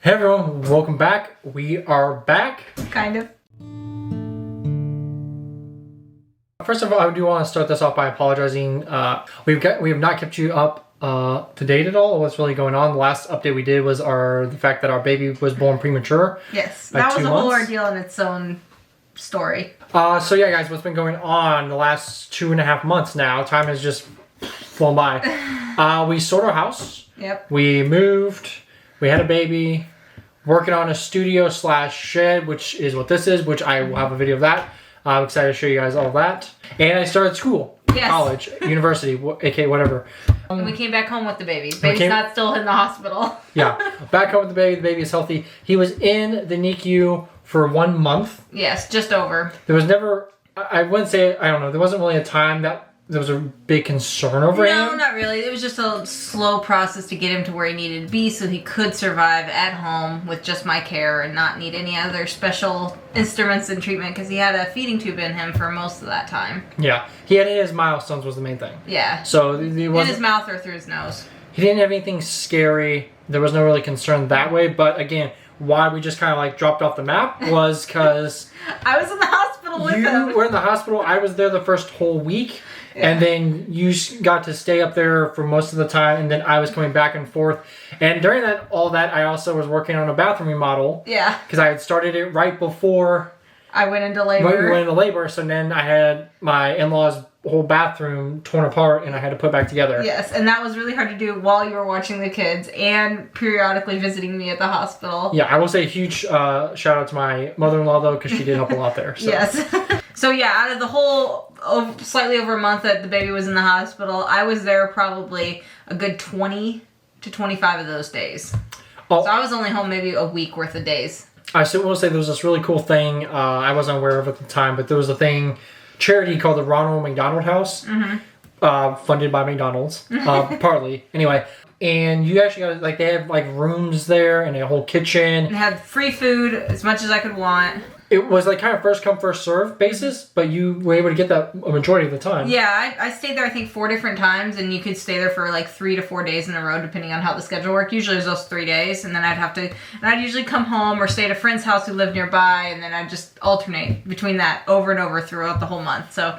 Hey everyone, welcome back. We are back. Kind of. First of all, I do want to start this off by apologizing. We have not kept you up to date at all. What's really going on? The last update we did was the fact that our baby was born premature. Yes, that was a whole ordeal in its own story. So yeah, guys, what's been going on the last 2.5 months now? Time has just flown by. We sold our house. Yep. We moved. We had a baby. Working on a studio / shed, which is what this is, which I will have a video of that. I'm excited to show you guys all that. And I started school, college, university, aka whatever. And we came back home with the baby. Baby's not still in the hospital. Yeah, back home with the baby. The baby is healthy. He was in the NICU for 1 month. Yes, just over. There was never, I wouldn't say, I don't know, there wasn't really a time that there was a big concern over him. No, not really. It was just a slow process to get him to where he needed to be so he could survive at home with just my care and not need any other special instruments and treatment because he had a feeding tube in him for most of that time. Yeah, he had his milestones was the main thing. Yeah. So in his mouth or through his nose. He didn't have anything scary. There was no really concern that way. But again, why we just kind of like dropped off the map was because I was in the hospital with him. You were in the hospital. I was there the first whole week. Yeah. And then you got to stay up there for most of the time, and then I was coming back and forth. And during all that, I also was working on a bathroom remodel. Yeah. Because I had started it right before I went into labor. We went into labor, so then I had my in-laws' whole bathroom torn apart, and I had to put back together. Yes, and that was really hard to do while you were watching the kids and periodically visiting me at the hospital. Yeah, I will say a huge shout out to my mother-in-law, though, because she did help a lot there. So. Yes. So yeah, out of the whole slightly over a month that the baby was in the hospital, I was there probably a good 20 to 25 of those days. Oh. So I was only home maybe a week worth of days. I still will say there was this really cool thing I wasn't aware of at the time, but there was a charity called the Ronald McDonald House, funded by McDonald's, partly. Anyway, and you actually got they have rooms there and a whole kitchen. And had free food as much as I could want. It was kind of first come first serve basis, but you were able to get that a majority of the time. Yeah, I stayed there I think 4 different times, and you could stay there for 3 to 4 days in a row depending on how the schedule worked. Usually it was those 3 days, and then I'd usually come home or stay at a friend's house who lived nearby, and then I'd just alternate between that over and over throughout the whole month. So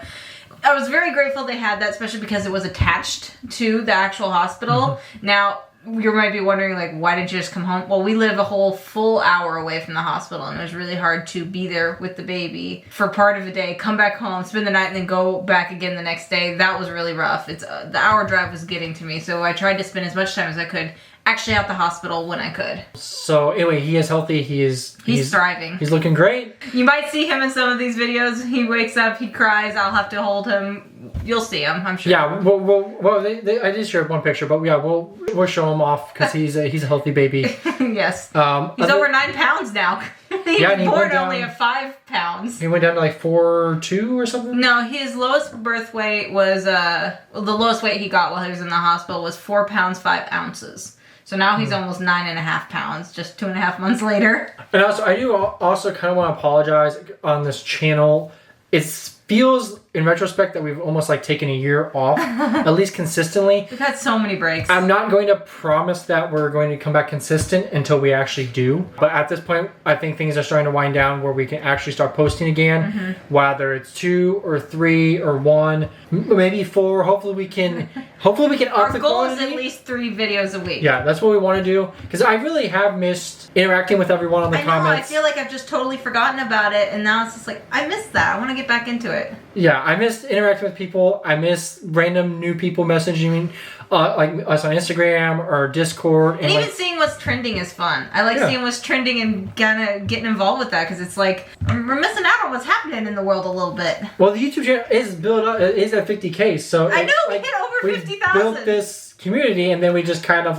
I was very grateful they had that, especially because it was attached to the actual hospital. Now, you might be wondering, why didn't you just come home? Well, we live a whole full hour away from the hospital, and it was really hard to be there with the baby for part of the day, come back home, spend the night, and then go back again the next day. That was really rough. The hour drive was getting to me, so I tried to spend as much time as I could actually at the hospital when I could. So anyway, he is healthy. He's thriving. He's looking great. You might see him in some of these videos. He wakes up, he cries, I'll have to hold him. You'll see him, I'm sure. Yeah, well, I did share one picture, but yeah, we'll show him off because he's a healthy baby. Yes. He's over 9 pounds now. He was born only at 5 pounds. He went down to 4'2" or something? No, his lowest birth weight was, the lowest weight he got while he was in the hospital was 4 pounds, 5 ounces. So now he's almost 9.5 pounds, just 2.5 months later. And also, I do also kind of want to apologize on this channel. It feels, in retrospect, that we've almost taken a year off, at least consistently. We've had so many breaks. I'm not going to promise that we're going to come back consistent until we actually do. But at this point, I think things are starting to wind down where we can actually start posting again, whether it's 2 or 3 or 1, maybe 4. Hopefully we can up the quality. Our goal is at least 3 videos a week. Yeah, that's what we want to do. Because I really have missed interacting with everyone on the comments. I feel like I've just totally forgotten about it, and now it's just I miss that. I want to get back into it. Yeah, I miss interacting with people. I miss random new people messaging me, like us on Instagram or Discord. And even seeing what's trending is fun. I like seeing what's trending and kind of getting involved with that because it's we're missing out on what's happening in the world a little bit. Well, the YouTube channel is built up, is at 50K, so I know we hit over 50,000. We built this community, and then we just kind of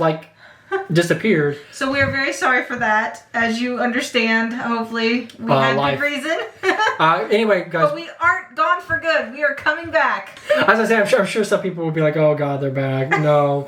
disappeared. So we are very sorry for that, as you understand. Hopefully, we had good reason. Anyway, guys. But we aren't gone for good. We are coming back. As I say, I'm sure some people will be like, "Oh God, they're back." No,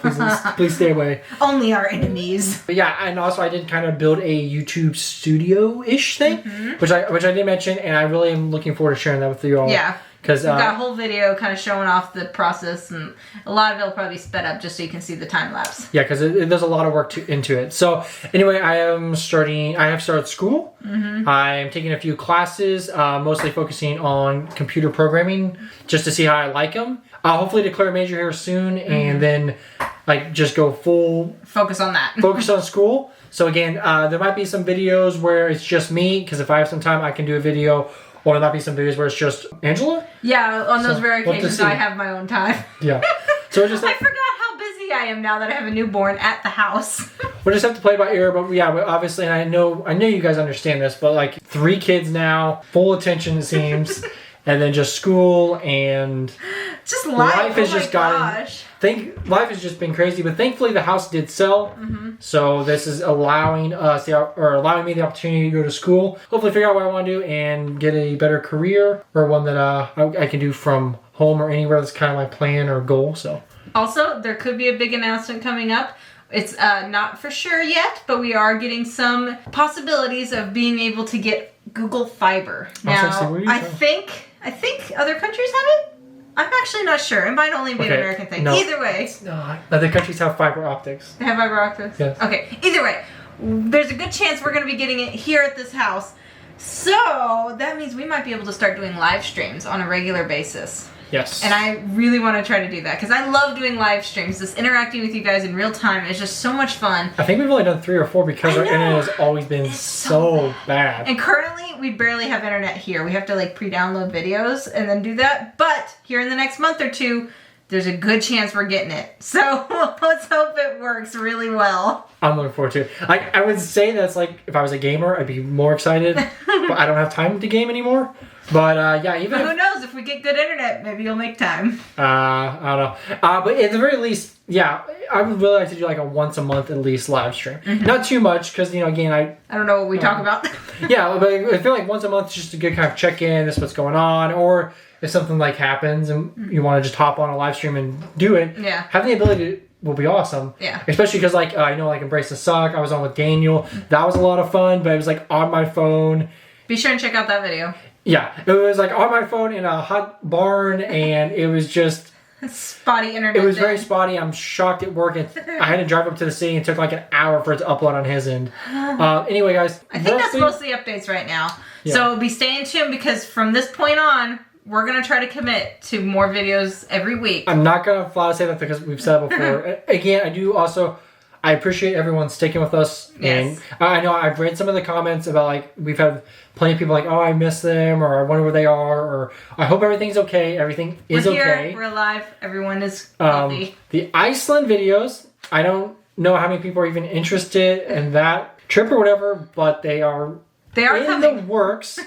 please stay away. Only our enemies. But yeah, and also I did kind of build a YouTube studio-ish thing, which I did mention, and I really am looking forward to sharing that with you all. Yeah. because We've got a whole video kind of showing off the process, and a lot of it will probably be sped up just so you can see the time lapse. Yeah, because there's a lot of work into it. So anyway, I have started school. I'm taking a few classes, mostly focusing on computer programming, just to see how I like them. I'll hopefully declare a major here soon, and then like just go full Focus on that. focus on school. So again, there might be some videos where it's just me, because if I have some time, I can do a video. Or there might be some videos where it's just Angela. Yeah, on those rare we'll have to occasions, see. I have my own time. Yeah. So we'll just I forgot how busy I am now that I have a newborn at the house. we'll just have to play by ear. But yeah, but obviously, and I know you guys understand this, but like 3 kids now, full attention it seems, and then just school and Just life has oh just my gotten. gosh. Life has just been crazy, but thankfully the house did sell. So this is allowing me the opportunity to go to school, hopefully figure out what I want to do and get a better career, or one that I can do from home or anywhere. That's kind of my plan or goal. So Also, there could be a big announcement coming up. It's not for sure yet, but we are getting some possibilities of being able to get Google Fiber. Now, I think other countries have it. I'm actually not sure. It might only be an American thing. No. Either way. No, other countries have fiber optics. They have fiber optics? Yes. Okay. Either way, there's a good chance we're going to be getting it here at this house. So that means we might be able to start doing live streams on a regular basis. Yes. And I really want to try to do that because I love doing live streams. This interacting with you guys in real time is just so much fun. I think we've only done 3 or 4 because I our know. internet has always been so bad. And currently, we barely have internet here. We have to like pre-download videos and then do that. But here in the next month or 2, there's a good chance we're getting it. So let's hope it works really well. I'm looking forward to it. I would say that's like, if I was a gamer, I'd be more excited. But I don't have time to game anymore. But yeah, even Who knows? If we get good internet, maybe you'll make time. I don't know. But at the very least, yeah, I would really like to do like a once a month at least live stream. Not too much, because again, I don't know what we talk about. yeah, but I feel like once a month is just a good kind of check in. This is what's going on, or if something like happens and you want to just hop on a live stream and do it. Yeah. Having the ability to will be awesome. Yeah. Especially because like Embrace the Suck. I was on with Daniel. That was a lot of fun, but it was like on my phone. Be sure and check out that video. Yeah, it was like on my phone in a hot barn, and it was just spotty internet. It was very spotty. I'm shocked it worked. I had to drive up to the city, and it took like an hour for it to upload on his end. Anyway, guys, I think that's mostly updates right now. Yeah. So be staying tuned, because from this point on, we're going to try to commit to more videos every week. I'm not going to flat say that because we've said it before. Again, I appreciate everyone sticking with us. Yes. And I know I've read some of the comments about like, we've had plenty of people like, oh, I miss them, or I wonder where they are, or I hope everything's okay. Everything is we're here, okay. We're alive. Everyone is healthy. The Iceland videos, I don't know how many people are even interested in that trip or whatever, but they are in coming. the works.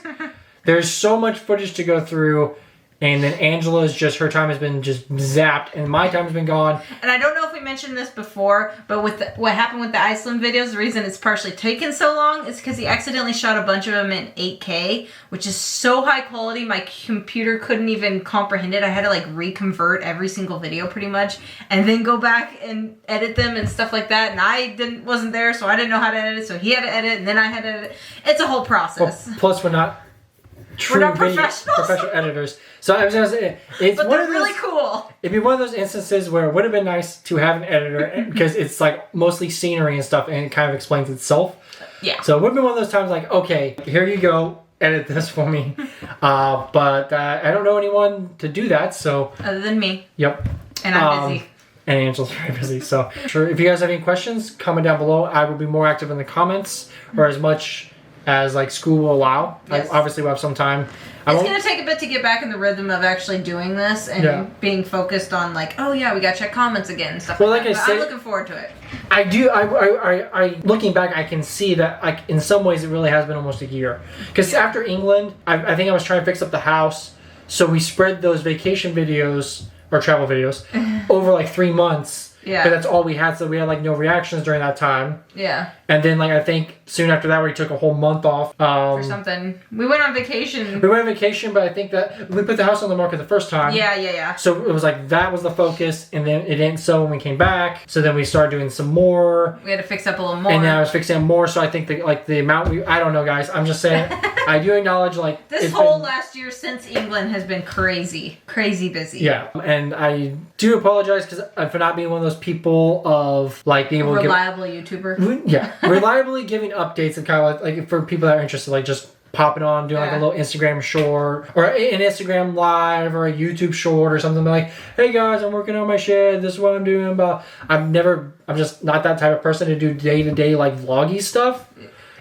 There's so much footage to go through. And then Angela's her time has been just zapped, and my time has been gone. And I don't know if we mentioned this before, but with what happened with the Iceland videos, the reason it's partially taken so long is because he accidentally shot a bunch of them in 8K, which is so high quality, my computer couldn't even comprehend it. I had to like reconvert every single video pretty much, and then go back and edit them and stuff like that. And I wasn't there, so I didn't know how to edit it, so he had to edit, and then I had to edit it. It's a whole process. Well, plus, we're not professional editors. So I was going to say, it's but one they're of those, really cool. It'd be one of those instances where it would have been nice to have an editor because it's like mostly scenery and stuff, and it kind of explains itself. Yeah. So it would have been one of those times like, okay, here you go, edit this for me. But I don't know anyone to do that, so. Other than me. Yep. And I'm busy. And Angela's very busy. So sure, if you guys have any questions, comment down below. I will be more active in the comments, or as much as like school will allow. Yes. Obviously we'll have some time. It's going to take a bit to get back in the rhythm of actually doing this and being focused on like, oh yeah, we got to check comments again and stuff like that. But I'm looking forward to it. I do. I looking back, I can see that like in some ways it really has been almost a year. Because after England, I think I was trying to fix up the house, so we spread those vacation videos or travel videos over like 3 months. Yeah. But that's all we had, so we had like no reactions during that time. Yeah. And then like I think soon after that we took a whole month off. For something. We went on vacation. We went on vacation, but I think that we put the house on the market the first time. Yeah. So it was like that was the focus, and then it didn't sell when we came back. So then we started doing some more. We had to fix up a little more. And then I was fixing more, so I think the amount I don't know, guys. I'm just saying. I do acknowledge, like, This it's whole been- last year since England has been crazy busy. Yeah, and I do apologize for not being one of those people of, like, being able to Reliable YouTuber. yeah, reliably giving updates and kind of like for people that are interested, like just popping on, doing like a Yeah. little Instagram short or an Instagram live or a YouTube short or something like, hey guys, I'm working on my shed. This is what I'm doing. But I'm just not that type of person to do day-to-day like vloggy stuff.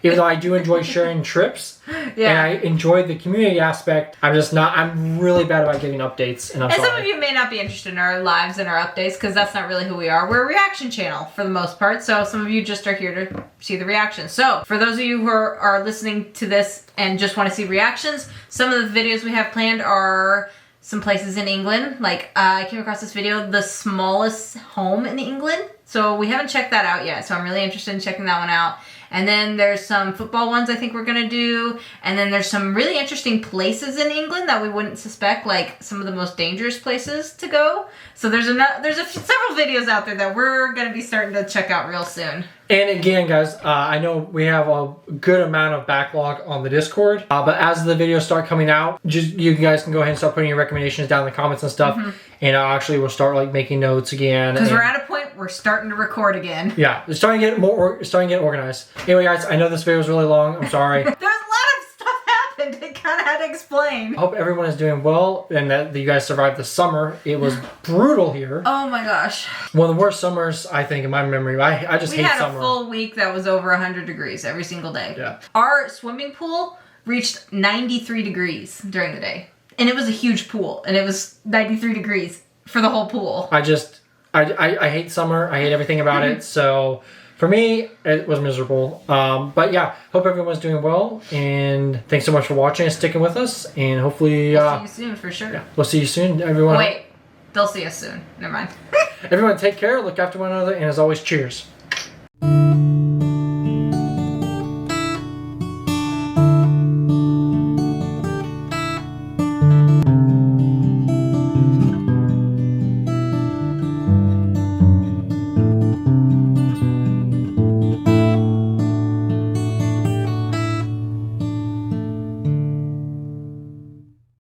Even though I do enjoy sharing trips and I enjoy the community aspect, I'm really bad about giving updates, and I'm And sorry. some of you may not be interested in our lives and our updates because that's not really who we are. We're a reaction channel for the most part, so some of you just are here to see the reactions. So for those of you who are listening to this and just want to see reactions, some of the videos we have planned are some places in England. Like I came across this video, the smallest home in England. So we haven't checked that out yet, so I'm really interested in checking that one out. And then there's some football ones I think we're going to do. And then there's some really interesting places in England that we wouldn't suspect, like some of the most dangerous places to go. So there's several videos out there that we're going to be starting to check out real soon. And again, guys, I know we have a good amount of backlog on the Discord, but as the videos start coming out, you guys can go ahead and start putting your recommendations down in the comments and stuff. And actually, we'll start like making notes again. Because we're at a point we're starting to record again. Yeah, it's starting to get organized. Anyway, guys, I know this video was really long. I'm sorry. There's a lot of stuff happened. It kind of had to explain. I hope everyone is doing well and that you guys survived the summer. It was brutal here. Oh my gosh. One of the worst summers, I think, in my memory. I just We hate had summer. a full week that was over 100 degrees every single day. Yeah. Our swimming pool reached 93 degrees during the day. And it was a huge pool. And it was 93 degrees for the whole pool. I hate summer. I hate everything about it. So for me, it was miserable. But yeah, hope everyone's doing well. And thanks so much for watching and sticking with us. And hopefully, We'll see you soon for sure. we'll see you soon, everyone. Wait, they'll see us soon. Never mind. Everyone take care, look after one another, and as always, cheers.